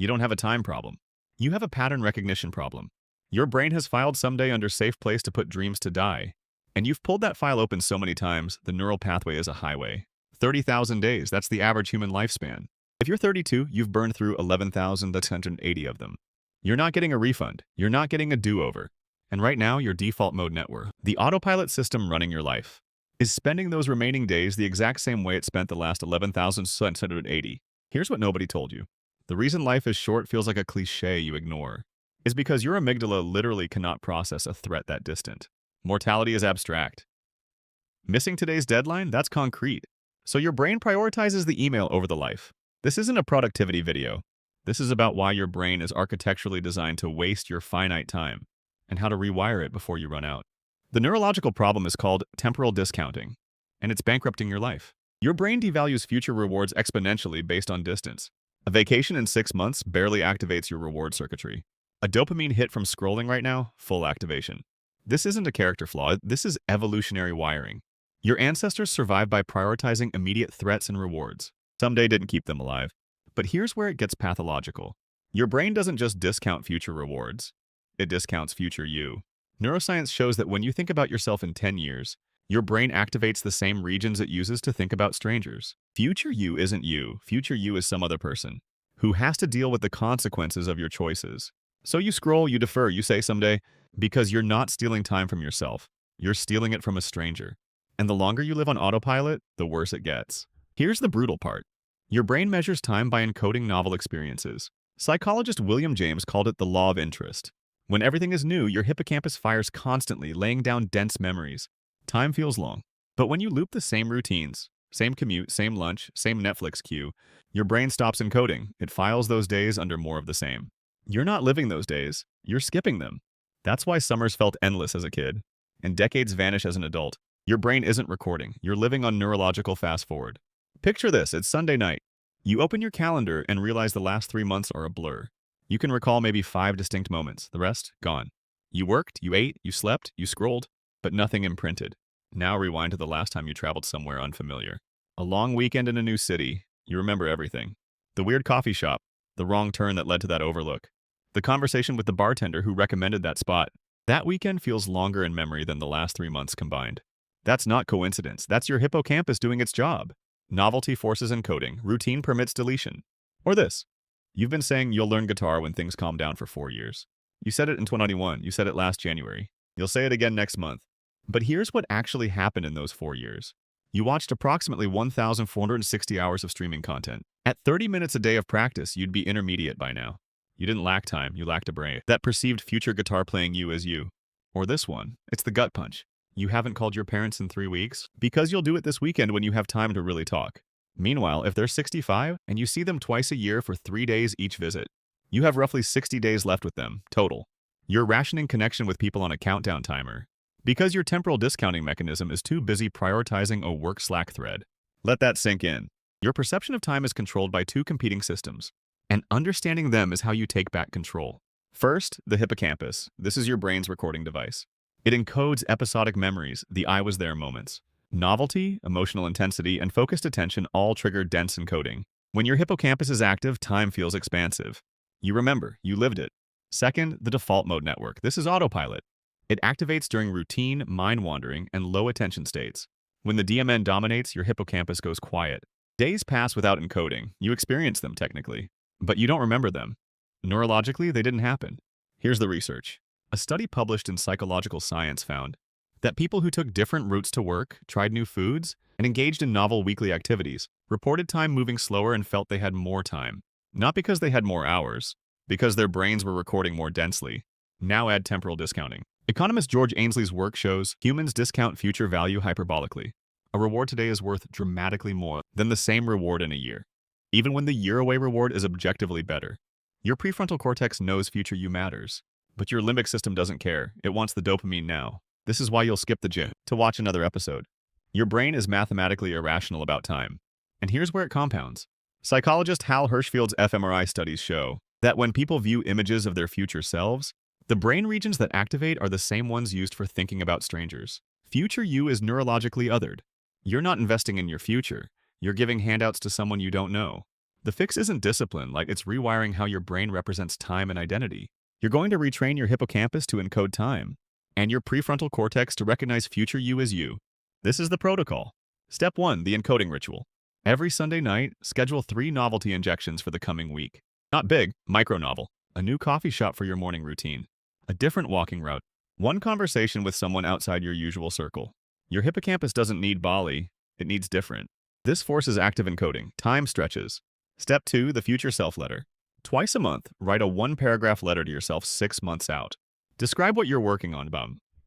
You don't have a time problem. You have a pattern recognition problem. Your brain has filed someday under safe place to put dreams to die. And you've pulled that file open so many times, the neural pathway is a highway. 30,000 days, that's the average human lifespan. If you're 32, you've burned through 11,680 of them. You're not getting a refund. You're not getting a do-over. And right now, your default mode network, the autopilot system running your life, is spending those remaining days the exact same way it spent the last 11,680. Here's what nobody told you. The reason life is short feels like a cliché you ignore is because your amygdala literally cannot process a threat that distant. Mortality is abstract. Missing today's deadline? That's concrete. So your brain prioritizes the email over the life. This isn't a productivity video. This is about why your brain is architecturally designed to waste your finite time and how to rewire it before you run out. The neurological problem is called temporal discounting, and it's bankrupting your life. Your brain devalues future rewards exponentially based on distance. A vacation in 6 months barely activates your reward circuitry. A dopamine hit from scrolling right now, full activation. This isn't a character flaw, this is evolutionary wiring. Your ancestors survived by prioritizing immediate threats and rewards. Someday didn't keep them alive. But here's where it gets pathological. Your brain doesn't just discount future rewards, it discounts future you. Neuroscience shows that when you think about yourself in 10 years, your brain activates the same regions it uses to think about strangers. Future you isn't you. Future you is some other person who has to deal with the consequences of your choices. So you scroll, you defer, you say someday, because you're not stealing time from yourself. You're stealing it from a stranger. And the longer you live on autopilot, the worse it gets. Here's the brutal part. Your brain measures time by encoding novel experiences. Psychologist William James called it the law of interest. When everything is new, your hippocampus fires constantly, laying down dense memories. Time feels long. But when you loop the same routines, same commute, same lunch, same Netflix queue, your brain stops encoding. It files those days under more of the same. You're not living those days. You're skipping them. That's why summers felt endless as a kid, and decades vanish as an adult. Your brain isn't recording. You're living on neurological fast forward. Picture this, it's Sunday night. You open your calendar and realize the last 3 months are a blur. You can recall maybe 5 distinct moments, the rest, gone. You worked, you ate, you slept, you scrolled, but nothing imprinted. Now rewind to the last time you traveled somewhere unfamiliar. A long weekend in a new city. You remember everything. The weird coffee shop, the wrong turn that led to that overlook, the conversation with the bartender who recommended that spot. That weekend feels longer in memory than the last 3 months combined. That's not coincidence. That's your hippocampus doing its job. Novelty forces encoding. Routine permits deletion. Or this. You've been saying you'll learn guitar when things calm down for 4 years. You said it in 2021. You said it last January. You'll say it again next month. But here's what actually happened in those 4 years. You watched approximately 1,460 hours of streaming content. At 30 minutes a day of practice, you'd be intermediate by now. You didn't lack time, you lacked a brain that perceived future guitar playing you as you. Or this one, it's the gut punch. You haven't called your parents in 3 weeks because you'll do it this weekend when you have time to really talk. Meanwhile, if they're 65 and you see them twice a year for 3 days each visit, you have roughly 60 days left with them, total. You're rationing connection with people on a countdown timer because your temporal discounting mechanism is too busy prioritizing a work Slack thread. Let that sink in. Your perception of time is controlled by 2 competing systems, and understanding them is how you take back control. First, the hippocampus. This is your brain's recording device. It encodes episodic memories, the I was there moments. Novelty, emotional intensity, and focused attention all trigger dense encoding. When your hippocampus is active, time feels expansive. You remember, you lived it. Second, the default mode network. This is autopilot. It activates during routine, mind-wandering, and low attention states. When the DMN dominates, your hippocampus goes quiet. Days pass without encoding. You experience them technically, but you don't remember them. Neurologically, they didn't happen. Here's the research. A study published in Psychological Science found that people who took different routes to work, tried new foods, and engaged in novel weekly activities reported time moving slower and felt they had more time. Not because they had more hours, because their brains were recording more densely. Now add temporal discounting. Economist George Ainsley's work shows humans discount future value hyperbolically. A reward today is worth dramatically more than the same reward in a year, even when the year-away reward is objectively better. Your prefrontal cortex knows future you matters, but your limbic system doesn't care. It wants the dopamine now. This is why you'll skip the gym to watch another episode. Your brain is mathematically irrational about time. And here's where it compounds. Psychologist Hal Hirschfield's fMRI studies show that when people view images of their future selves, the brain regions that activate are the same ones used for thinking about strangers. Future you is neurologically othered. You're not investing in your future. You're giving handouts to someone you don't know. The fix isn't discipline, like it's rewiring how your brain represents time and identity. You're going to retrain your hippocampus to encode time, and your prefrontal cortex to recognize future you as you. This is the protocol. Step 1, the encoding ritual. Every Sunday night, schedule 3 novelty injections for the coming week. Not big, micro-novel. A new coffee shop for your morning routine. A different walking route. One conversation with someone outside your usual circle. Your hippocampus doesn't need Bali, it needs different. This forces active encoding, time stretches. Step 2, the future self letter. Twice a month, write a 1-paragraph letter to yourself 6 months out. Describe what you're working on,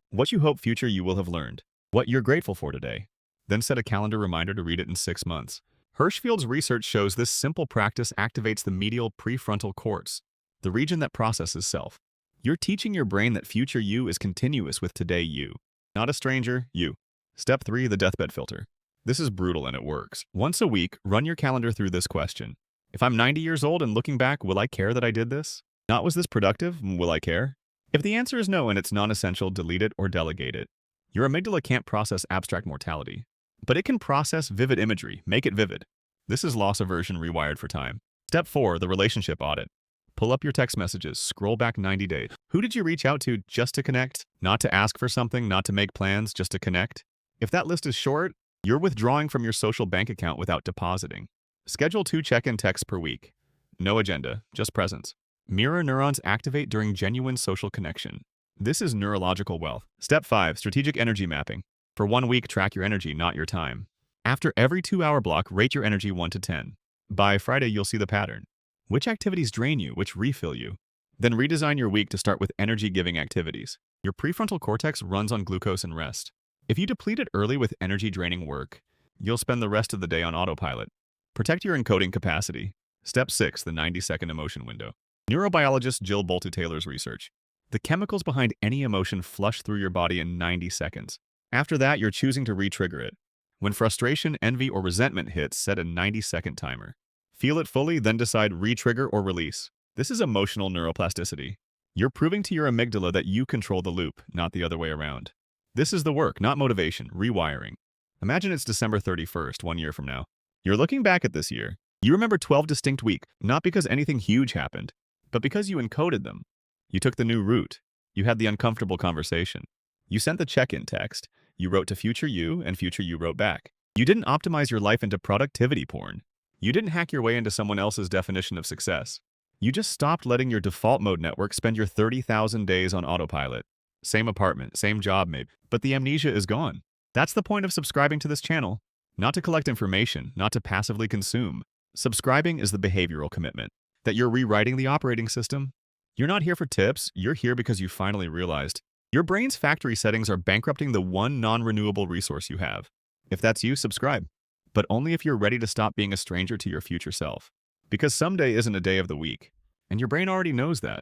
what you hope future you will have learned, what you're grateful for today. Then set a calendar reminder to read it in 6 months. Hirschfield's research shows this simple practice activates the medial prefrontal cortex, the region that processes self. You're teaching your brain that future you is continuous with today you, not a stranger, you. Step 3, the deathbed filter. This is brutal and it works. Once a week, run your calendar through this question. If I'm 90 years old and looking back, will I care that I did this? Not was this productive? Will I care? If the answer is no and it's non-essential, delete it or delegate it. Your amygdala can't process abstract mortality, but it can process vivid imagery, make it vivid. This is loss aversion rewired for time. Step 4, the relationship audit. Pull up your text messages, scroll back 90 days. Who did you reach out to just to connect? Not to ask for something, not to make plans, just to connect? If that list is short, you're withdrawing from your social bank account without depositing. Schedule 2 check-in texts per week. No agenda, just presence. Mirror neurons activate during genuine social connection. This is neurological wealth. Step 5, strategic energy mapping. For 1 week, track your energy, not your time. After every 2-hour block, rate your energy 1 to 10. By Friday, you'll see the pattern. Which activities drain you, which refill you? Then redesign your week to start with energy-giving activities. Your prefrontal cortex runs on glucose and rest. If you deplete it early with energy-draining work, you'll spend the rest of the day on autopilot. Protect your encoding capacity. Step 6, the 90-second emotion window. Neurobiologist Jill Bolte-Taylor's research. The chemicals behind any emotion flush through your body in 90 seconds. After that, you're choosing to re-trigger it. When frustration, envy, or resentment hits, set a 90-second timer. Feel it fully, then decide re-trigger or release. This is emotional neuroplasticity. You're proving to your amygdala that you control the loop, not the other way around. This is the work, not motivation, rewiring. Imagine it's December 31st, 1 year from now. You're looking back at this year. You remember 12 distinct weeks, not because anything huge happened, but because you encoded them. You took the new route. You had the uncomfortable conversation. You sent the check-in text. You wrote to future you, and future you wrote back. You didn't optimize your life into productivity porn. You didn't hack your way into someone else's definition of success. You just stopped letting your default mode network spend your 30,000 days on autopilot. Same apartment, same job maybe, but the amnesia is gone. That's the point of subscribing to this channel. Not to collect information, not to passively consume. Subscribing is the behavioral commitment. That you're rewriting the operating system. You're not here for tips, you're here because you finally realized your brain's factory settings are bankrupting the one non-renewable resource you have. If that's you, subscribe. But only if you're ready to stop being a stranger to your future self. Because someday isn't a day of the week, and your brain already knows that.